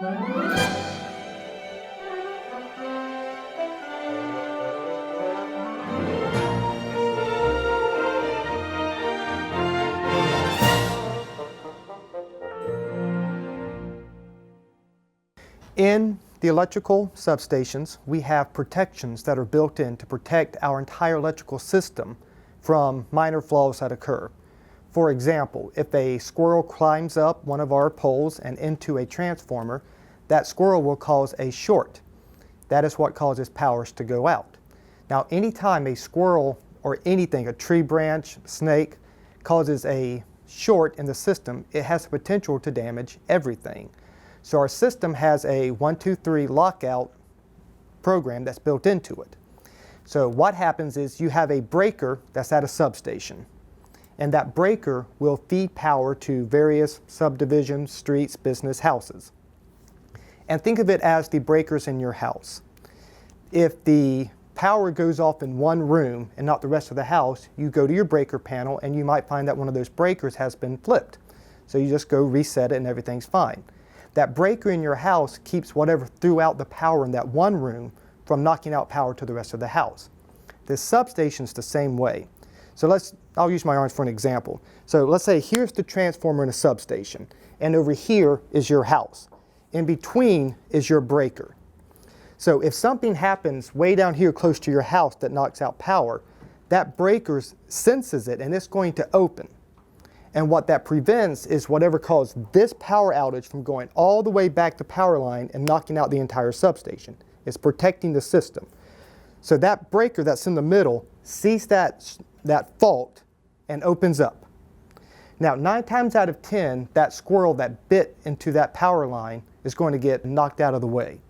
In the electrical substations, we have protections that are built in to protect our entire electrical system from minor flaws that occur. For example, if a squirrel climbs up one of our poles and into a transformer, that squirrel will cause a short. That is what causes powers to go out. Now, anytime a squirrel or anything, a tree branch, snake, causes a short in the system, it has the potential to damage everything. So our system has a 1, 2, 3 lockout program that's built into it. So what happens is you have a breaker that's at a substation, and that breaker will feed power to various subdivisions, streets, business, houses. And think of it as the breakers in your house. If the power goes off in one room and not the rest of the house, you go to your breaker panel and you might find that one of those breakers has been flipped. So you just go reset it and everything's fine. That breaker in your house keeps whatever threw out the power in that one room from knocking out power to the rest of the house. This substation's the same way. So I'll use my arms for an example. So let's say here's the transformer in a substation, and over here is your house. In between is your breaker. So if something happens way down here close to your house that knocks out power, that breaker senses it and it's going to open. And what that prevents is whatever caused this power outage from going all the way back to power line and knocking out the entire substation. It's protecting the system. So that breaker that's in the middle sees that fault and opens up. Now, 9 times out of 10, that squirrel that bit into that power line is going to get knocked out of the way.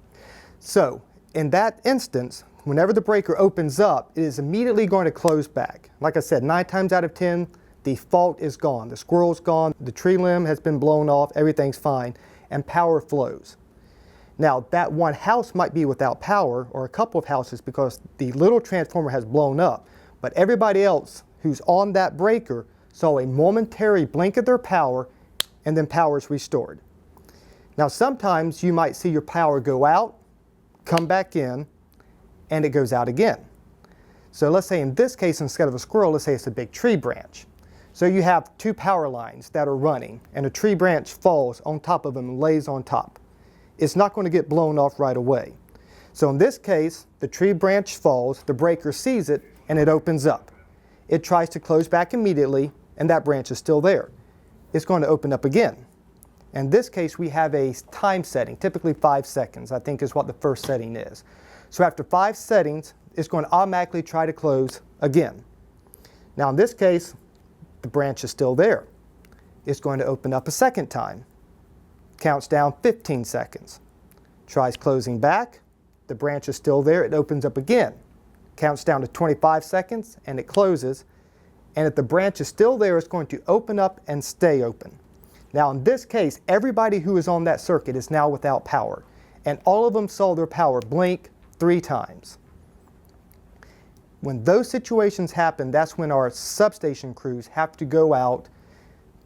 So in that instance, whenever the breaker opens up, it is immediately going to close back. Like I said, 9 times out of 10, the fault is gone. The squirrel's gone, the tree limb has been blown off, everything's fine, and power flows. Now, that one house might be without power, or a couple of houses, because the little transformer has blown up, but everybody else who's on that breaker saw a momentary blink of their power, and then power is restored. Now, sometimes you might see your power go out, come back in, and it goes out again. So let's say in this case, instead of a squirrel, let's say it's a big tree branch. So you have 2 power lines that are running, and a tree branch falls on top of them and lays on top. It's not going to get blown off right away. So in this case, the tree branch falls, the breaker sees it, and it opens up. It tries to close back immediately, and that branch is still there. It's going to open up again. In this case, we have a time setting, typically 5 seconds, I think is what the first setting is. So after 5 settings, it's going to automatically try to close again. Now in this case, the branch is still there. It's going to open up a second time. Counts down 15 seconds. Tries closing back. The branch is still there. It opens up again. Counts down to 25 seconds and it closes. And if the branch is still there, it's going to open up and stay open. Now in this case, everybody who is on that circuit is now without power. And all of them saw their power blink 3 times. When those situations happen, that's when our substation crews have to go out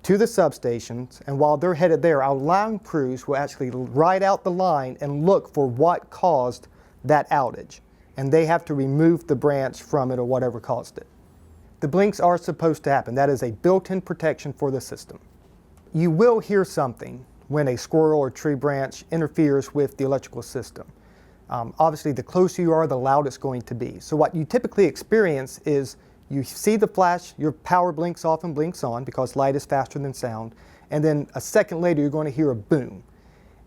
to the substations, and while they're headed there, our line crews will actually ride out the line and look for what caused that outage. And they have to remove the branch from it or whatever caused it. The blinks are supposed to happen. That is a built-in protection for the system. You will hear something when a squirrel or tree branch interferes with the electrical system. Obviously, the closer you are, the louder it's going to be. So what you typically experience is you see the flash, your power blinks off and blinks on because light is faster than sound, and then a second later you're going to hear a boom.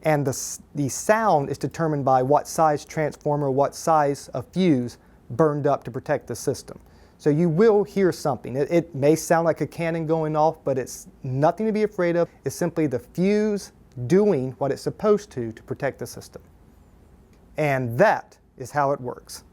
And the sound is determined by what size transformer, what size of fuse burned up to protect the system. So you will hear something. It may sound like a cannon going off, but it's nothing to be afraid of. It's simply the fuse doing what it's supposed to protect the system. And that is how it works.